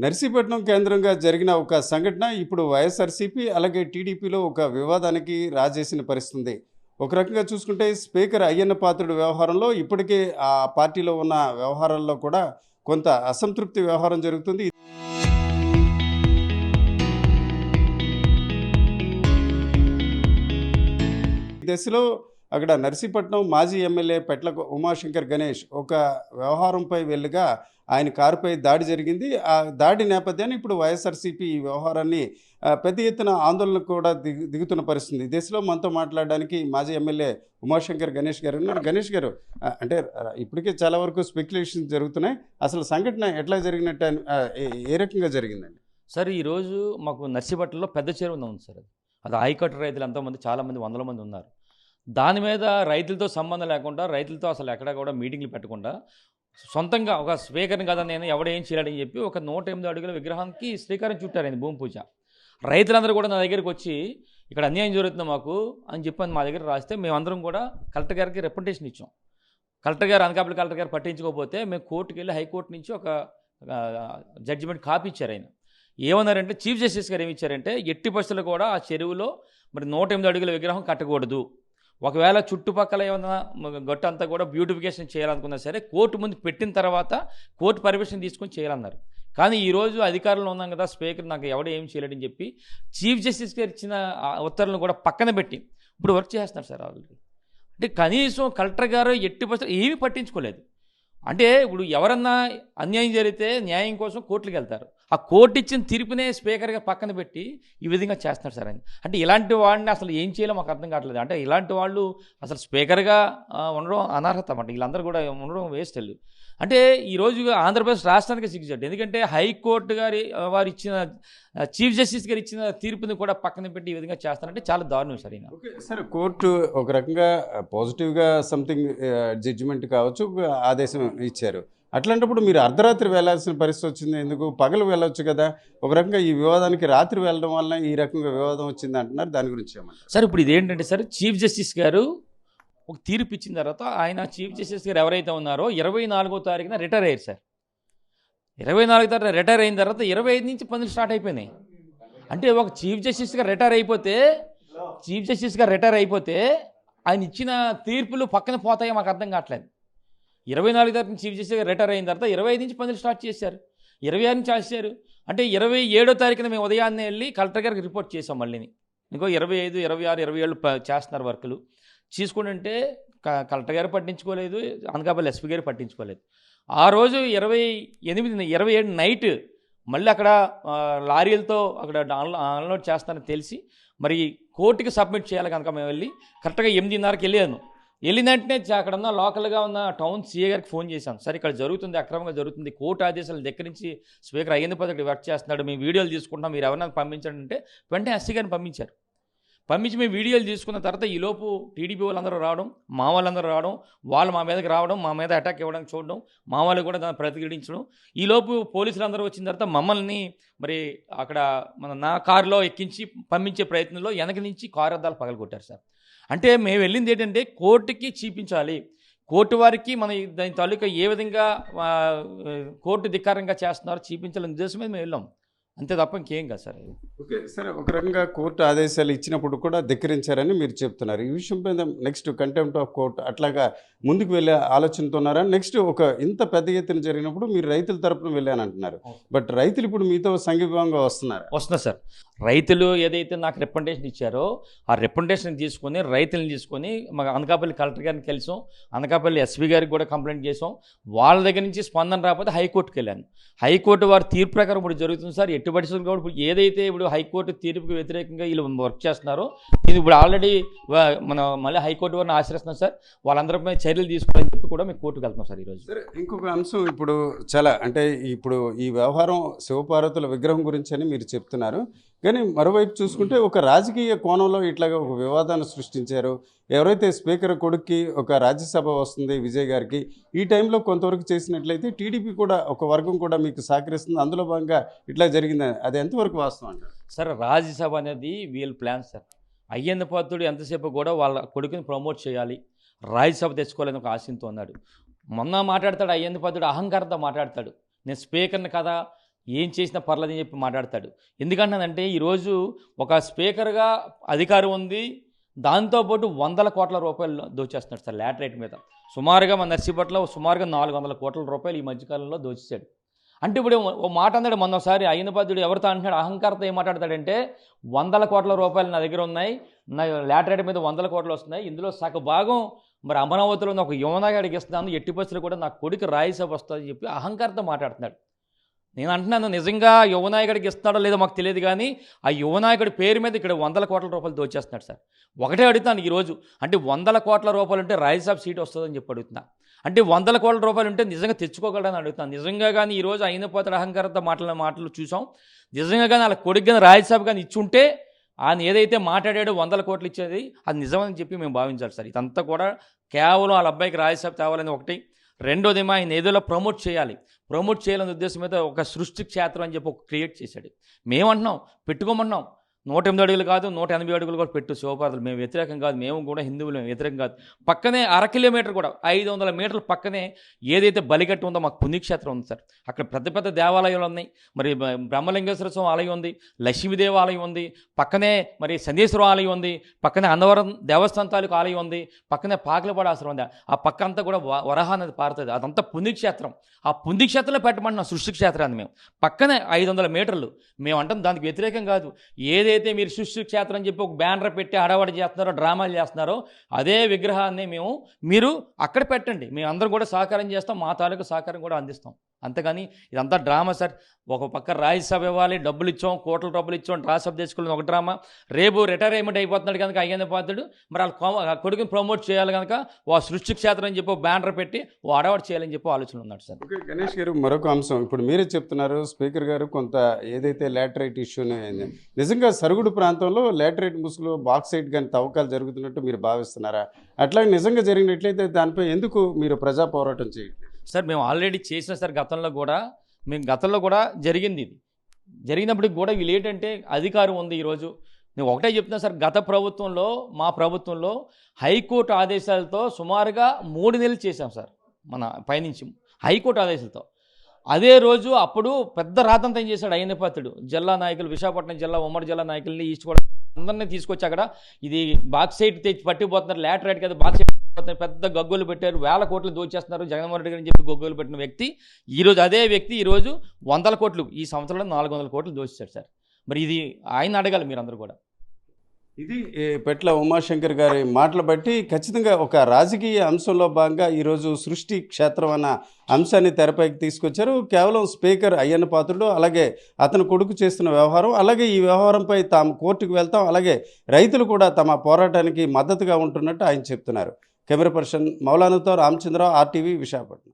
నర్సీపట్నం కేంద్రంగా జరిగిన ఒక సంఘటన ఇప్పుడు వైఎస్ఆర్సీపీ అలాగే టీడీపీలో ఒక వివాదానికి రాజేసిన పరిస్థితి ఉంది. ఒక రకంగా చూసుకుంటే స్పీకర్ అయ్యన్న పాత్రుడి వ్యవహారంలో ఇప్పటికే ఆ పార్టీలో ఉన్న వ్యవహారాల్లో కూడా కొంత అసంతృప్తి వ్యవహారం జరుగుతుంది. ఈ దశలో అక్కడ నర్సీపట్నం మాజీ ఎమ్మెల్యే పెట్ల ఉమాశంకర్ గణేష్ ఒక వ్యవహారంపై వెళ్ళగా ఆయన కారుపై దాడి జరిగింది. ఆ దాడి నేపథ్యాన్ని ఇప్పుడు వైఎస్ఆర్సీపీ ఈ వ్యవహారాన్ని పెద్ద ఎత్తున ఆందోళన కూడా దిగుతున్న పరిస్థితి. ఈ దశలో మనతో మాట్లాడడానికి మాజీ ఎమ్మెల్యే ఉమాశంకర్ గణేష్ గారు ఉన్నారు. గణేష్ గారు, అంటే ఇప్పటికే చాలా వరకు స్పెక్యులేషన్స్ జరుగుతున్నాయి. అసలు సంఘటన ఎట్లా జరిగినట్టు ఏ రకంగా జరిగిందండి? సార్, ఈరోజు మాకు నర్సీపట్నంలో పెద్ద చెరువు ఉంది సార్. అది ఆయకట్టు రైతులు ఎంతోమంది, చాలామంది, వందల మంది ఉన్నారు. దాని మీద రైతులతో సంబంధం లేకుండా, రైతులతో అసలు ఎక్కడ కూడా మీటింగ్లు పెట్టకుండా, సొంతంగా ఒక స్పీకర్ని కదా నేను ఎవడేం చేయాలని చెప్పి ఒక 108 అడుగుల విగ్రహానికి శ్రీకారం చుట్టారు ఆయన భూమి పూజ. రైతులందరూ కూడా నా దగ్గరికి వచ్చి ఇక్కడ అన్యాయం జరుగుతుంది మాకు అని చెప్పి మా దగ్గర రాస్తే మేమందరం కూడా కలెక్టర్ గారికి రిప్రజెంటేషన్ ఇచ్చాం. కలెక్టర్ గారు, అనకాపల్లి కలెక్టర్ గారు పట్టించుకోకపోతే మేము కోర్టుకు వెళ్ళి హైకోర్టు నుంచి ఒక జడ్జిమెంట్ కాపీ ఇచ్చారు. ఆయన ఏమన్నారంటే, చీఫ్ జస్టిస్ గారు ఏమి ఇచ్చారంటే, ఎట్టి పరిస్థితులు కూడా ఆ చెరువులో మరి 108 అడుగుల విగ్రహం కట్టకూడదు. ఒకవేళ చుట్టుపక్కల ఏమన్నా గట్టు అంతా కూడా బ్యూటిఫికేషన్ చేయాలనుకున్నా సరే కోర్టు ముందు పెట్టిన తర్వాత కోర్టు పర్మిషన్ తీసుకొని చేయాలన్నారు. కానీ ఈరోజు అధికారంలో ఉన్నాం కదా, స్పీకర్ నాకు ఎవడో ఏం చేయలేడని చెప్పి చీఫ్ జస్టిస్ గారు ఇచ్చిన ఉత్తర్వులను కూడా పక్కన పెట్టి ఇప్పుడు వర్క్ చేస్తున్నారు సార్ ఆల్రెడీ. అంటే కనీసం కలెక్టర్ గారు ఎట్టి పరిస్థితులు ఏమీ పట్టించుకోలేదు. అంటే ఇప్పుడు ఎవరన్నా అన్యాయం జరిగితే న్యాయం కోసం కోర్టులకు వెళ్తారు. ఆ కోర్టు ఇచ్చిన తీర్పునే స్పీకర్గా పక్కన పెట్టి ఈ విధంగా చేస్తున్నారు సార్ ఆయన. అంటే ఇలాంటి వాడిని అసలు ఏం చేయాలో మాకు అర్థం కావట్లేదు. అంటే ఇలాంటి వాళ్ళు అసలు స్పీకర్గా ఉండడం అనర్హత అన్నమాట. వీళ్ళందరూ కూడా ఉండడం వేస్ట్. అంటే ఈరోజు ఆంధ్రప్రదేశ్ రాష్ట్రానికి సిగ్గుచేటు. ఎందుకంటే హైకోర్టు గారి వారు ఇచ్చిన చీఫ్ జస్టిస్ గారు ఇచ్చిన తీర్పుని కూడా పక్కన పెట్టి ఈ విధంగా చేస్తారంటే చాలా దారుణం సార్. ఓకే సార్, కోర్టు ఒక రకంగా పాజిటివ్గా సంథింగ్ జడ్జిమెంట్ కావచ్చు, ఆదేశం ఇచ్చారు. అట్లాంటప్పుడు మీరు అర్ధరాత్రి వెళ్లాల్సిన పరిస్థితి వచ్చింది ఎందుకు? పగలు వెళ్ళొచ్చు కదా. ఒక రకంగా ఈ వివాదానికి రాత్రి వెళ్ళడం వల్ల ఈ రకంగా వివాదం వచ్చింది అంటున్నారు. దాని గురించి ఏమంటారు సార్? ఇప్పుడు ఇదేంటంటే సార్, చీఫ్ జస్టిస్ గారు ఒక తీర్పు ఇచ్చిన తర్వాత ఆయన చీఫ్ జస్టిస్ గారు ఎవరైతే ఉన్నారో 24వ తారీఖున రిటైర్ అయ్యారు సార్. 24వ తారీఖున రిటైర్ అయిన తర్వాత 25 నుంచి పనులు స్టార్ట్ అయిపోయినాయి. అంటే ఒక చీఫ్ జస్టిస్గా రిటైర్ అయిపోతే ఆయన ఇచ్చిన తీర్పులు పక్కన పోతాయో మాకు అర్థం కావట్లేదు. 24వ తారీఖున చీఫ్ జస్టిస్గా రిటైర్ అయిన తర్వాత 25 నుంచి పనులు స్టార్ట్ చేశారు, 26 నుంచి చేశారు. అంటే 27వ తారీఖున మేము ఉదయాన్నే వెళ్ళి కలెక్టర్ గారికి రిపోర్ట్ చేసాం. మళ్ళీని ఇంకో 25, 26, 27 చేస్తున్నారు వర్కులు చేసుకుంటుంటే కలెక్టర్ గారు పట్టించుకోలేదు, అనకాపల్లి ఎస్పీ గారు పట్టించుకోలేదు. ఆ రోజు 27 నైట్ మళ్ళీ అక్కడ లారీలతో అక్కడ అన్లోడ్ చేస్తానని తెలిసి మరి కోర్టుకి సబ్మిట్ చేయాలి కనుక మేము వెళ్ళి కరెక్ట్గా 8:30కి వెళ్ళాను. వెళ్ళిన వెంటనే అక్కడ ఉన్న లోకల్గా ఉన్న టౌన్ సీఏ గారికి ఫోన్ చేశాను. సార్, ఇక్కడ జరుగుతుంది, అక్రమంగా జరుగుతుంది, కోర్టు ఆదేశాల దగ్గర నుంచి స్పీకర్ అయ్యేందుకు పద్ధతి వర్క్ చేస్తున్నాడు, మేము వీడియోలు తీసుకుంటాం, మీరు ఎవరైనా పంపించండి అంటే వెంటనే ఎస్సీ గారిని పంపించారు. పంపించి మేము వీడియోలు తీసుకున్న తర్వాత ఈలోపు టీడీపీ వాళ్ళందరూ రావడం, మా వాళ్ళందరూ రావడం, వాళ్ళు మా మీదకి రావడం, మా మీద అటాక్ ఇవ్వడానికి చూడడం, మా వాళ్ళు కూడా దాన్ని ప్రతిఘటించడం. ఈలోపు పోలీసులు అందరూ వచ్చిన తర్వాత మమ్మల్ని మరి అక్కడ నా కారులో ఎక్కించి పంపించే ప్రయత్నంలో వెనక నుంచి కారు అద్దాలు పగలగొట్టారు సార్. అంటే మేము వెళ్ళింది ఏంటంటే కోర్టుకి చూపించాలి, కోర్టు వారికి మన దాని తాలూకా ఏ విధంగా కోర్టు ధిక్కారంగా చేస్తున్నారో చూపించాలనే ఉద్దేశం మీద మేము వెళ్ళాం. అంతే తప్ప ఇంకేం కాదు సార్. ఓకే సరే, ఒక రకంగా కోర్టు ఆదేశాలు ఇచ్చినప్పుడు కూడా ధిక్కరించారని మీరు చెప్తున్నారు. ఈ విషయం మీద నెక్స్ట్ కంటెంప్ట్ ఆఫ్ కోర్టు అట్లాగా ముందుకు వెళ్ళే ఆలోచనతో ఉన్నారా? నెక్స్ట్ ఒక ఇంత పెద్ద ఎత్తున జరిగినప్పుడు మీరు రైతుల తరపున వెళ్ళాను అంటున్నారు. బట్ రైతులు ఇప్పుడు మీతో సంఘీభావంగా వస్తున్నారు సార్. రైతులు ఏదైతే నాకు రిప్రజెంటేషన్ ఇచ్చారో ఆ రిప్రజెంటేషన్ తీసుకొని రైతులను తీసుకొని మా అనకాపల్లి కలెక్టర్ గారిని కలిసాం, అనకాపల్లి ఎస్పీ గారికి కూడా కంప్లైంట్ చేసాం. వాళ్ళ దగ్గర నుంచి స్పందన రాకపోతే హైకోర్టుకి వెళ్ళాను. హైకోర్టు వారి తీర్పు ప్రకారం ఇప్పుడు జరుగుతుంది సార్. ఎట్టి పరిస్థితులు కూడా ఇప్పుడు ఏదైతే ఇప్పుడు హైకోర్టు తీర్పుకి వ్యతిరేకంగా వీళ్ళు వర్క్ చేస్తున్నారో ఇది ఇప్పుడు ఆల్రెడీ మనం మళ్ళీ హైకోర్టు వారిని ఆశ్రయిస్తున్నాం సార్. వాళ్ళందరిపై చర్యలు తీసుకోవాలని చెప్పి కూడా మేము కోర్టుకు వెళ్తున్నాం సార్ ఈరోజు. సరే, ఇంకొక అంశం ఇప్పుడు చాలా అంటే ఇప్పుడు ఈ వ్యవహారం శివపార్వతుల విగ్రహం గురించి అని మీరు చెప్తున్నారు. కానీ మరోవైపు చూసుకుంటే ఒక రాజకీయ కోణంలో ఇట్లాగా ఒక వివాదాన్ని సృష్టించారు. ఎవరైతే స్పీకర్ కొడుక్కి ఒక రాజ్యసభ వస్తుంది విజయ్ గారికి, ఈ టైంలో కొంతవరకు చేసినట్లయితే టీడీపీ కూడా ఒక వర్గం కూడా మీకు సహకరిస్తుంది, అందులో భాగంగా ఇట్లా జరిగింది. అది ఎంతవరకు వాస్తవం అంటారు? సార్, రాజ్యసభ అనేది వీళ్ళ ప్లాన్ సార్. అయ్యన్న పాత్రుడు ఎంతసేపు కూడా వాళ్ళ కొడుకుని ప్రమోట్ చేయాలి, రాజ్యసభ తెచ్చుకోవాలని ఒక ఆశయంతో ఉన్నాడు. మొన్న మాట్లాడతాడు అయ్యన్న పాత్రుడు, అహంకారంతో మాట్లాడతాడు, నేను స్పీకర్ని కదా, ఏం చేసినా పర్లేదని చెప్పి మాట్లాడతాడు. ఎందుకంటానంటే ఈరోజు ఒక స్పీకర్గా అధికారం ఉంది, దాంతోపాటు వందల కోట్ల రూపాయలు దోచేస్తున్నాడు సార్ లాటరైట్ మీద. సుమారుగా మన నర్సీపట్నంలో సుమారుగా 400 కోట్ల రూపాయలు ఈ మధ్యకాలంలో దోచేశాడు. అంటే ఇప్పుడు ఓ మాట అన్నాడు మొన్నసారి అయ్యనపాత్రుడు ఎవరితో అంటున్నాడు, అహంకారంతో ఏం మాట్లాడతాడంటే, 100 కోట్ల రూపాయలు నా దగ్గర ఉన్నాయి, నా లాటరైట్ మీద 100 కోట్లు వస్తున్నాయి, ఇందులో సగ భాగం మరి అమరావతిలో ఒక యువనగాడికి ఇస్తున్నాను, ఎట్టి పరిస్థితులు కూడా నా కొడుకు రాజ్యసభ వస్తుందని చెప్పి అహంకారంతో మాట్లాడుతున్నాడు. నేను అంటున్నాను, నిజంగా యువనాయకుడికి ఇస్తున్నాడో లేదో మాకు తెలియదు, కానీ ఆ యువనాయకుడి పేరు మీద ఇక్కడ 100 కోట్ల రూపాయలు దోచేస్తున్నాడు సార్. ఒకటే అడుగుతాను ఈరోజు, అంటే 100 కోట్ల రూపాయలు ఉంటే రాజ్యసభ సీట్ వస్తుందని చెప్పి అడుగుతున్నా. అంటే 100 కోట్ల రూపాయలు ఉంటే నిజంగా తెచ్చుకోగలడని అడుగుతాను. నిజంగా కానీ ఈరోజు అయినపోతాడు అహంకారంతో మాట్లాడిన మాటలు చూసాం. నిజంగా కానీ వాళ్ళ కొడుకు కానీ రాజ్యసభ కానీ ఇచ్చుంటే ఆయన ఏదైతే మాట్లాడాడో 100 కోట్లు ఇచ్చేది అది నిజమని చెప్పి మేము భావించాలి సార్. ఇదంతా కూడా కేవలం వాళ్ళ అబ్బాయికి రాజ్యసభ తేవాలని ఒకటి. రెండోదేమో ఆయన ఏదోలో ప్రమోట్ చేయాలనే ఉద్దేశం మీద ఒక సృష్టి క్షేత్రం అని చెప్పి ఒక క్రియేట్ చేశాడు. మేమంటున్నాం పెట్టుకోమన్నాం, 108 అడుగులు కాదు 180 అడుగులు కూడా పెట్టు శివపార్వతులు, మేము వ్యతిరేకం కాదు, మేము కూడా హిందువులు వ్యతిరేకం కాదు. పక్కనే 1 కిలోమీటర్ కూడా 500 మీటర్ల పక్కనే ఏదైతే బలిగట్టు ఉందో మాకు పుణ్యక్షేత్రం ఉంది సార్. అక్కడ పెద్ద పెద్ద దేవాలయాలు ఉన్నాయి. మరి బ్రహ్మలింగేశ్వర స్వామి ఆలయం ఉంది, లక్ష్మీదేవి ఆలయం ఉంది, పక్కనే మరి సందేశ్వరం ఆలయం ఉంది, పక్కనే అన్నవరం దేవస్థానం తాలూకు ఆలయం ఉంది, పక్కనే పాకలపాడు ఆశ్రమం ఉంది. ఆ పక్క అంతా కూడా వరహ నది పారుతుంది, అదంతా పుణ్యక్షేత్రం. ఆ పుణ్యక్షేత్రంలో పెట్టమంటున్నాం సృష్టి క్షేత్రాన్ని. మేము పక్కనే 500 మీటర్లు మేము అంటాం, దానికి వ్యతిరేకం కాదు. ఏదైతే మీరు సృష్టి క్షేత్రం అని చెప్పి ఒక బ్యానర్ పెట్టి హడావడి చేస్తున్నారో, డ్రామాలు చేస్తున్నారో, అదే విగ్రహాన్ని మీరు అక్కడ పెట్టండి, మేము అందరం కూడా సహకారం చేస్తాం, మా తాలూకు సహకారం కూడా అందిస్తాం. అంతేగాని ఇదంతా డ్రామా సార్. ఒక పక్క రాజ్యసభ ఇవ్వాలి, డబ్బులు ఇచ్చాం, కోట్ల రూపాయలు ఇచ్చాం, రాజ్యసభ తెచ్చుకోవాలని ఒక డ్రామా. రేపు రిటైర్మెంట్ అయిపోతున్నాడు కనుక అయ్యన్నపాత్రుడు మరి వాళ్ళ కొడుకుని ప్రమోట్ చేయాలి కనుక ఓ సృష్టి క్షేత్రం అని చెప్పి బ్యానర్ పెట్టి ఓ అడవాడు చేయాలని చెప్పి ఆలోచన ఉన్నాడు సార్. ఓకే గణేష్ గారు, మరొక అంశం ఇప్పుడు మీరే చెప్తున్నారు, స్పీకర్ గారు కొంత ఏదైతే లాటరైట్ ఇష్యూనే నిజంగా సరుగుడు ప్రాంతంలో లాటరైట్ ముసుగులో బాక్సైట్ కానీ తవ్వకాలు జరుగుతున్నట్టు మీరు భావిస్తున్నారా? అట్లాగే నిజంగా జరిగినట్లయితే దానిపై ఎందుకు మీరు ప్రజా పోరాటం చేయట్లేదు? సార్ మేము ఆల్రెడీ చేసిన సార్ గతంలో కూడా జరిగింది. ఇది జరిగినప్పటికి కూడా వీళ్ళు ఏంటంటే అధికారం ఉంది. ఈరోజు నేను ఒకటే చెప్తున్నా సార్, గత ప్రభుత్వంలో మా ప్రభుత్వంలో హైకోర్టు ఆదేశాలతో సుమారుగా 3 నెలలు చేశాం సార్. మన పైనుంచి హైకోర్టు ఆదేశాలతో అదే రోజు అప్పుడు పెద్ద రాతంతం చేశాడు అయ్యన్నపాత్రుడు. జిల్లా నాయకులు, విశాఖపట్నం జిల్లా ఉమ్మడి జిల్లా నాయకుల్ని, ఈస్ట్ కూడా అందరినీ తీసుకొచ్చి అక్కడ ఇది బాక్సైట్ తెచ్చి పట్టిపోతున్నారు, లాటరైట్ కదా బాక్సైట్ పెద్ద గగ్గోలు పెట్టారు, 1000 కోట్లు దోచేస్తున్నారు జగన్మోహన్ రెడ్డి అని చెప్పి గగ్గోలు పెట్టిన వ్యక్తి ఈరోజు అదే వ్యక్తి ఈరోజు 100 కోట్లు, ఈ సంవత్సరంలో 400 కోట్లు దోచేశాడు సార్. మరి ఇది ఆయన అడగాలి మీరందరూ కూడా. ఇది పెట్ల ఉమాశంకర్ గారి మాటలు బట్టి ఖచ్చితంగా ఒక రాజకీయ అంశంలో భాగంగా ఈరోజు సృష్టి క్షేత్రం అన్న అంశాన్ని తెరపైకి తీసుకొచ్చారు. కేవలం స్పీకర్ అయ్యన్నపాత్రుడు, అలాగే అతను కొడుకు చేస్తున్న వ్యవహారం, అలాగే ఈ వ్యవహారంపై తాము కోర్టుకు వెళ్తాం, అలాగే రైతులు కూడా తమ పోరాటానికి మద్దతుగా ఉంటున్నట్టు ఆయన చెప్తున్నారు. కెమెరా పర్సన్ మౌలానాతో రామచంద్రరావు, RTV, విశాఖపట్నం.